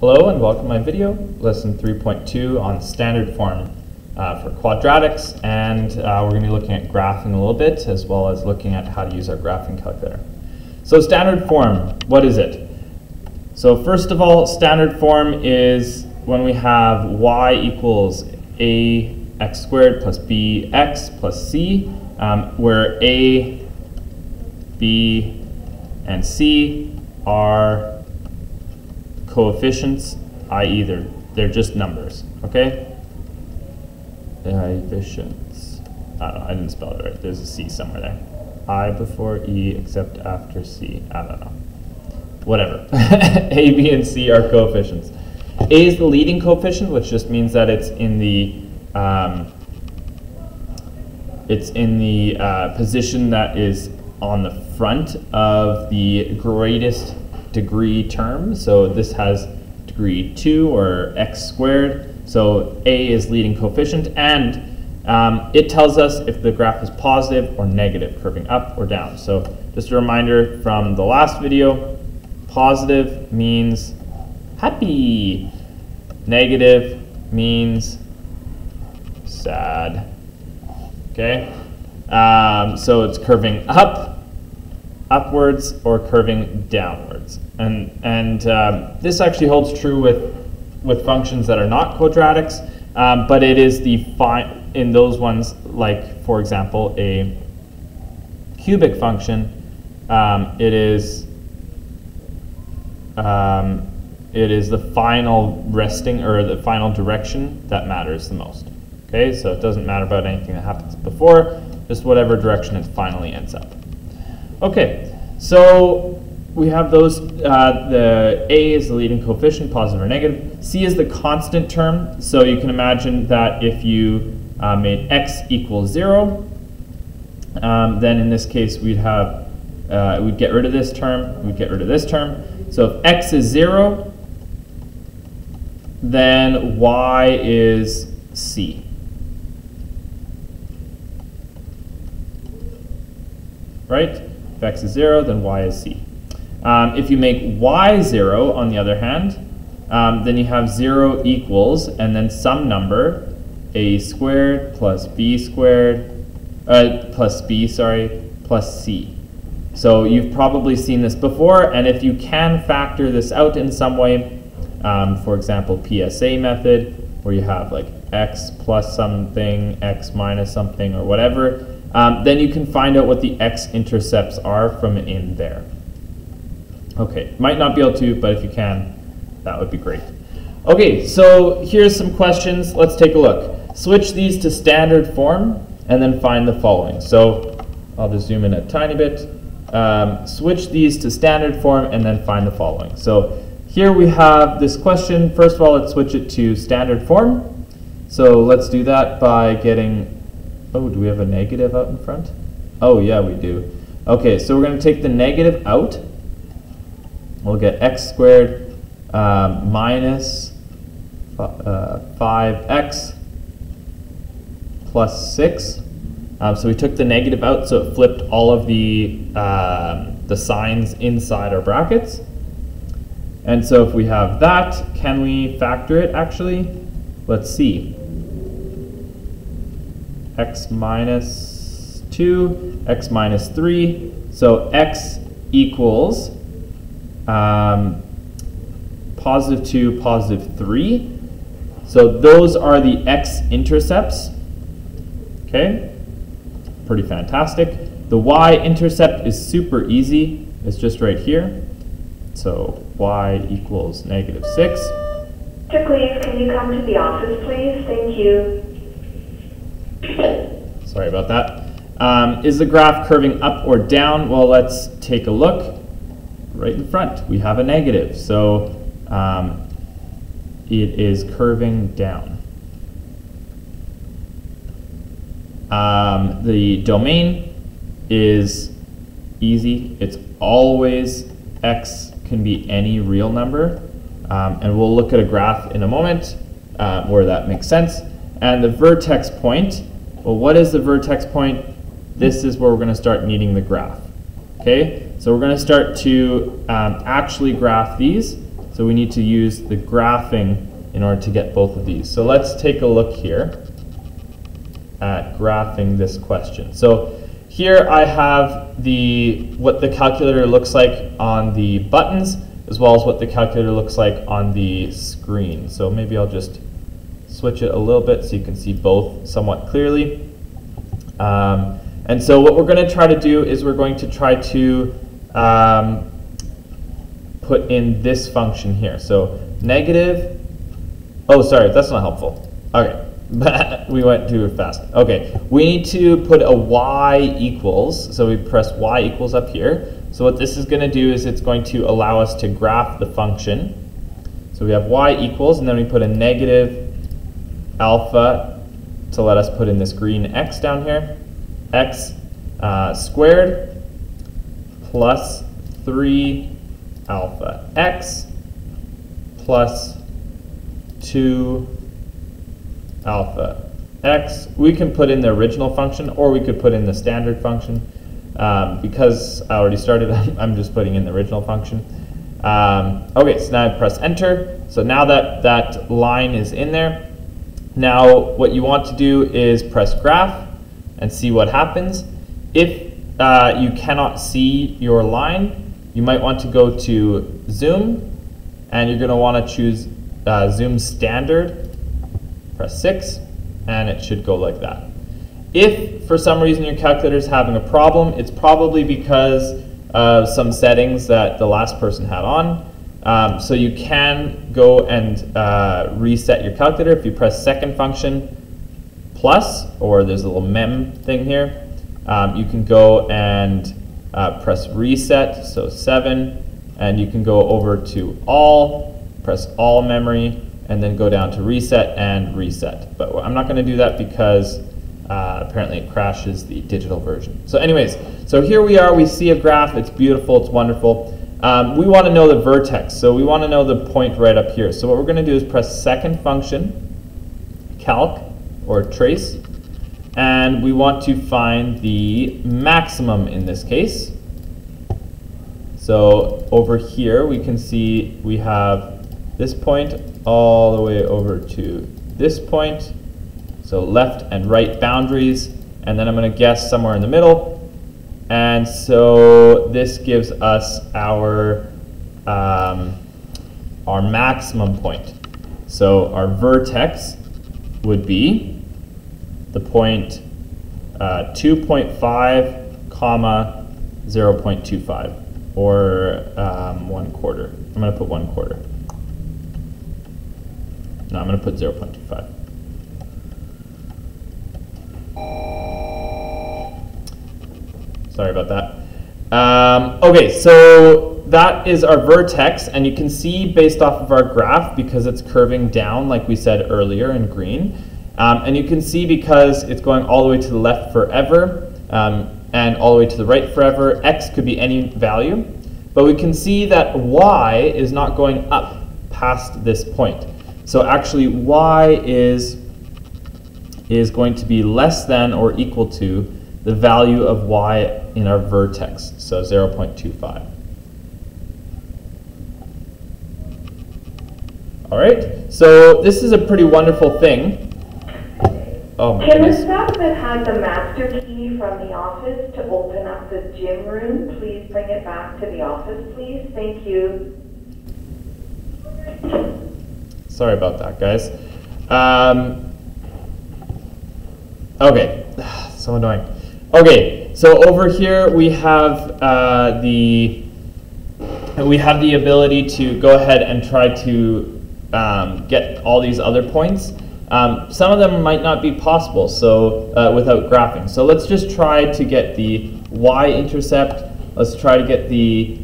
Hello and welcome to my video, lesson 3.2 on standard form for quadratics, and we're going to be looking at graphing a little bit as well as looking at how to use our graphing calculator. So standard form, what is it? So first of all, standard form is when we have y equals ax squared plus bx plus c, where a, b, and c are coefficients, i.e. they're just numbers, okay? Coefficients. I don't know, I didn't spell it right. There's a C somewhere there. I before E except after C. I don't know. Whatever. A, B, and C are coefficients. A is the leading coefficient, which just means that it's in the position that is on the front of the greatest degree term. So this has degree 2 or x squared. So A is leading coefficient, and it tells us if the graph is positive or negative, curving up or down. So just a reminder from the last video, positive means happy, negative means sad. Okay, so it's curving upwards or curving downwards, and this actually holds true with functions that are not quadratics, but it is in those ones, like for example a cubic function, it is the final resting or the final direction that matters the most. Okay, so it doesn't matter about anything that happens before, just whatever direction it finally ends up. Okay, so we have those, the A is the leading coefficient, positive or negative. C is the constant term, so you can imagine that if you made x equals 0, then in this case we'd have, we'd get rid of this term, we'd get rid of this term. So if x is 0, then y is c. Right? If x is 0, then y is c. If you make y 0, on the other hand, then you have 0 equals, and then some number, a squared plus b squared, plus b, sorry, plus c. So you've probably seen this before, and if you can factor this out in some way, for example, PSA method, where you have like x plus something, x minus something, or whatever, then you can find out what the x-intercepts are from in there. Okay, might not be able to, but if you can, that would be great. Okay, so here's some questions. Let's take a look. Switch these to standard form and then find the following. So I'll just zoom in a tiny bit. Switch these to standard form and then find the following. So here we have this question. First of all, let's switch it to standard form. So let's do that by getting, oh, do we have a negative out in front? Oh yeah, we do. Okay, so we're going to take the negative out. We'll get x squared minus 5x plus 6. So we took the negative out, so it flipped all of the signs inside our brackets. And so if we have that, can we factor it actually? Let's see. X minus 2, x minus 3. So x equals positive 2, positive 3. So those are the x-intercepts. Okay, pretty fantastic. The y-intercept is super easy. It's just right here. So y equals negative 6. Please, can you come to the office, please? Thank you. Sorry about that. Is the graph curving up or down? Well, let's take a look. Right in front, we have a negative, so it is curving down. The domain is easy. It's always x can be any real number, and we'll look at a graph in a moment where that makes sense. And the vertex point, well, what is the vertex point? This is where we're going to start needing the graph. Okay, so we're going to start to actually graph these So we need to use the graphing in order to get both of these. So let's take a look here at graphing this question. So here I have what the calculator looks like on the buttons, as well as what the calculator looks like on the screen. So maybe I'll just switch it a little bit so you can see both somewhat clearly. And so what we're going to try to do is we're going to try to put in this function here. So negative, oh sorry, that's not helpful. Okay, we went too fast. Okay, we need to put a y equals, so we press y equals up here. So what this is going to do is it's going to allow us to graph the function. So we have y equals, and then we put a negative alpha to let us put in this green x down here. X squared plus 3 alpha x plus 2 alpha x. We can put in the original function, or we could put in the standard function. Because I already started, I'm just putting in the original function. Okay, so now I press enter. So now that line is in there. Now what you want to do is press graph and see what happens. If you cannot see your line, you might want to go to zoom, and you're going to want to choose zoom standard. Press 6, and it should go like that. If for some reason your calculator is having a problem, it's probably because of some settings that the last person had on. So you can go and reset your calculator. If you press second function plus, or there's a little mem thing here, you can go and press reset, so 7, and you can go over to all, press all memory, and then go down to reset and reset. But I'm not going to do that because apparently it crashes the digital version. So anyways, so here we are, we see a graph, it's beautiful, it's wonderful. We want to know the vertex, so we want to know the point right up here. So what we're going to do is press second function, calc, or trace, and we want to find the maximum in this case. So over here we can see we have this point all the way over to this point. So left and right boundaries, and then I'm going to guess somewhere in the middle. And so this gives us our maximum point. So our vertex would be the point 2.5 comma 0.25, or 1/4. I'm going to put 1/4. No, I'm going to put 0.25. Sorry about that. Okay, so that is our vertex, and you can see based off of our graph, because it's curving down like we said earlier in green, and you can see because it's going all the way to the left forever, and all the way to the right forever. X could be any value, but we can see that y is not going up past this point. So actually y is going to be less than or equal to the value of y in our vertex, so 0.25. All right, so this is a pretty wonderful thing. Oh my Can the goodness. staff that has the master key from the office to open up the gym room, please bring it back to the office, please? Thank you. Sorry about that, guys. Okay, so annoying. Okay, so over here we have the ability to go ahead and try to get all these other points. Some of them might not be possible, so without graphing. So let's just try to get the y-intercept. Let's try to get the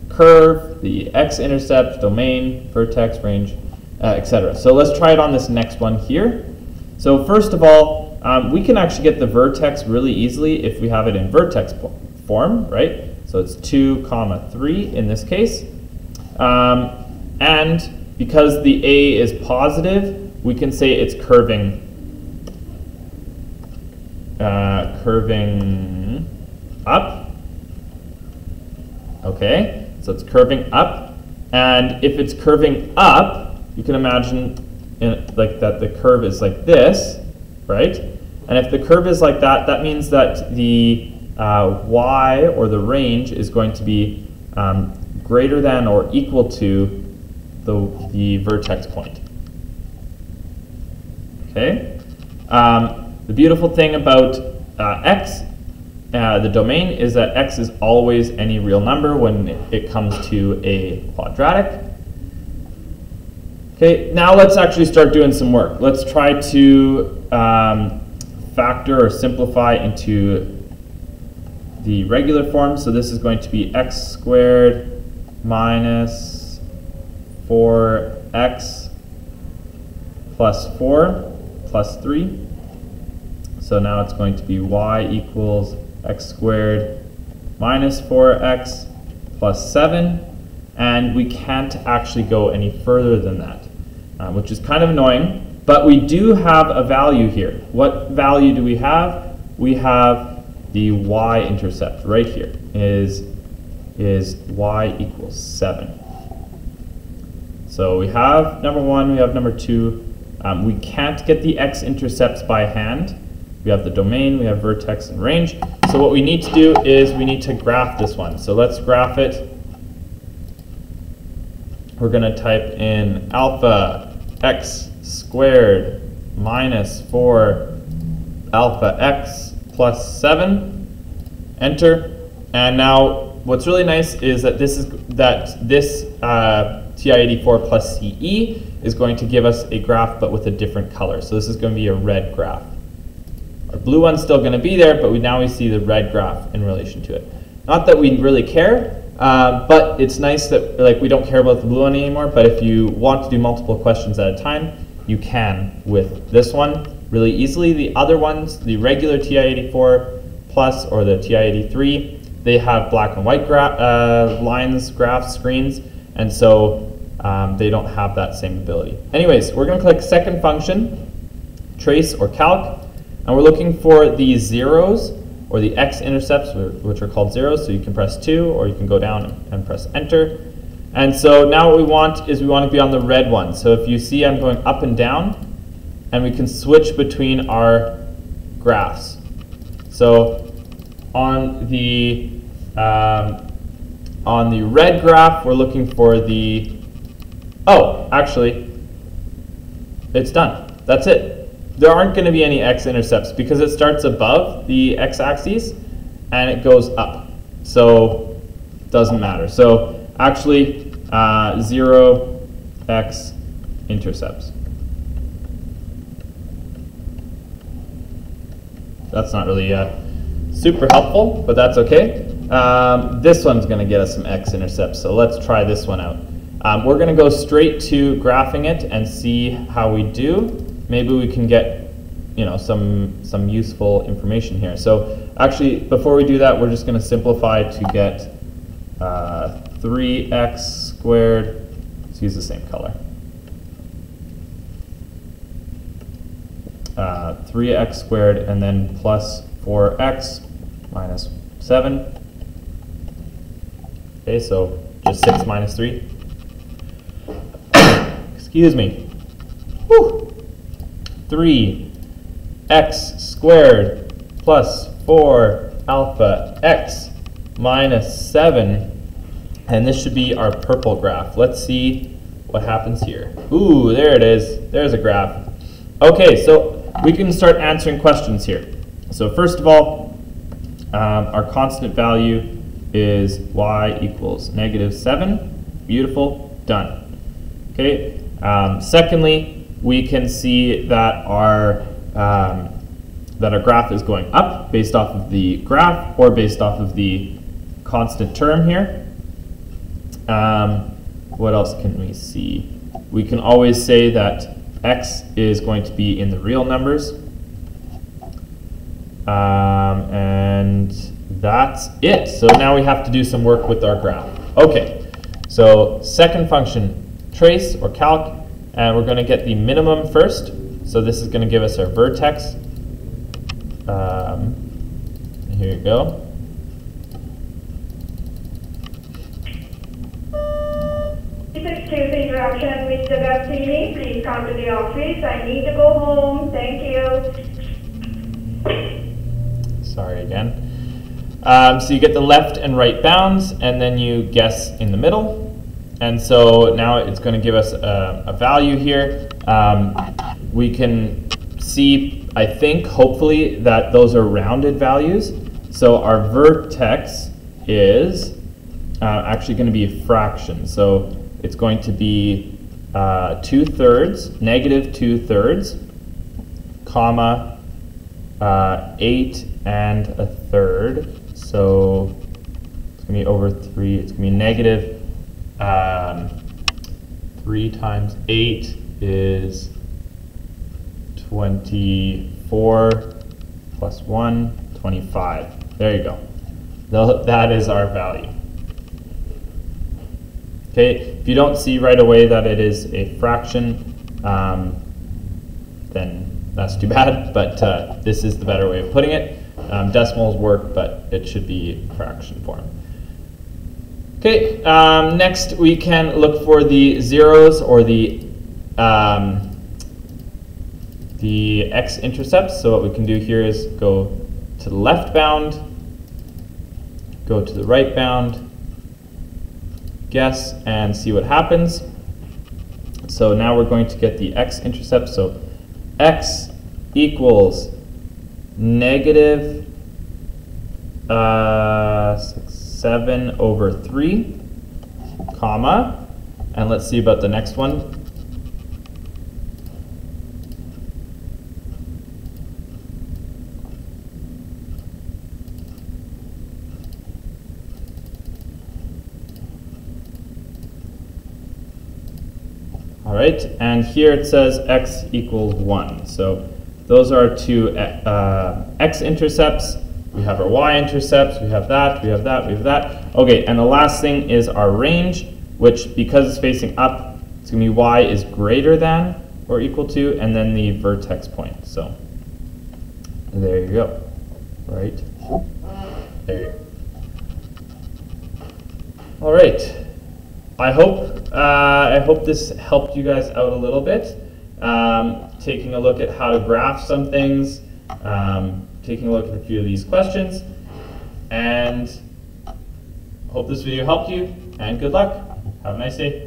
curve, the x-intercept, domain, vertex, range, etc. So let's try it on this next one here. So first of all, we can actually get the vertex really easily if we have it in vertex form, right? So it's 2, 3 in this case. And because the A is positive, we can say it's curving up. Okay, so it's curving up, and if it's curving up, you can imagine like that the curve is like this, right? And if the curve is like that, that means that the y, or the range, is going to be greater than or equal to the vertex point. Okay. The beautiful thing about x, the domain, is that x is always any real number when it comes to a quadratic. Okay, now let's actually start doing some work. Let's try to factor or simplify into the regular form. So this is going to be x squared minus 4x plus 4 plus 3. So now it's going to be y equals x squared minus 4x plus 7. And we can't actually go any further than that, which is kind of annoying. But we do have a value here. What value do we have? We have the y-intercept right here, is y equals 7. So we have number 1, we have number 2. We can't get the x-intercepts by hand. We have the domain, we have vertex and range. So what we need to do is we need to graph this one. So let's graph it. We're going to type in alpha x squared minus 4 alpha x plus 7. Enter. And now what's really nice is that this TI-84 plus CE is going to give us a graph, but with a different color. So this is going to be a red graph. Our blue one's still going to be there, but now we see the red graph in relation to it. Not that we really care, but it's nice that we don't care about the blue one anymore. But if you want to do multiple questions at a time, you can with this one really easily. The other ones, the regular TI-84 plus or the TI-83, they have black and white lines, graphs, screens, and so they don't have that same ability. Anyways, we're going to click second function, trace or calc, and we're looking for the zeros or the x-intercepts, which are called zeros. So you can press 2 or you can go down and press enter. And so now what we want is we want to be on the red one. So if you see, I'm going up and down, and we can switch between our graphs. So on the red graph, we're looking for the, oh, actually, it's done. That's it. There aren't going to be any x-intercepts because it starts above the x-axis and it goes up. So it doesn't matter. So actually, 0 x-intercepts. That's not really super helpful, but that's okay. This one's going to get us some x-intercepts, so let's try this one out. We're going to go straight to graphing it and see how we do. Maybe we can get, some useful information here. So actually, before we do that, we're just going to simplify to get 3x squared. Let's use the same color. 3x squared and then plus 4x minus 7. Okay, so just 6 minus 3. Excuse me. Whew. 3x squared plus 4 alpha x minus 7. And this should be our purple graph. Let's see what happens here. Ooh, there it is. There's a graph. Okay, so we can start answering questions here. So first of all, our constant value is y equals -7. Beautiful, done. Okay. Secondly, we can see that our graph is going up based off of the graph or based off of the constant term here. What else can we see? We can always say that x is going to be in the real numbers. And that's it. So now we have to do some work with our graph. Okay, so second function, trace or calc, and we're going to get the minimum first. So this is going to give us our vertex. Here you go. Excuse the interruption, Mr. Gastini. Please come to the office. I need to go home. Thank you. Sorry again. So you get the left and right bounds, and then you guess in the middle. And so now it's going to give us a value here. We can see, I think, hopefully, that those are rounded values. So our vertex is actually going to be a fraction. So it's going to be 2/3, negative 2/3, comma, 8 1/3. So it's going to be over 3. It's going to be negative 3 times 8 is 24 plus 1, 25. There you go. That is our value. Okay, if you don't see right away that it is a fraction, then that's too bad, but this is the better way of putting it. Decimals work, but it should be fraction form. Okay, next we can look for the zeros or the X-intercepts. So what we can do here is go to the left bound, go to the right bound, guess, and see what happens. So now we're going to get the X-intercept. So X equals negative 7/3, comma, and let's see about the next one. All right, and here it says X equals 1. So those are our two X-intercepts. We have our Y-intercepts, we have that, we have that, we have that. Okay, and the last thing is our range, which because it's facing up, it's going to be Y is greater than or equal to, and then the vertex point. So there you go, right? There you go. All right, I hope this helped you guys out a little bit. Taking a look at how to graph some things, taking a look at a few of these questions, and hope this video helped you, and good luck. Have a nice day.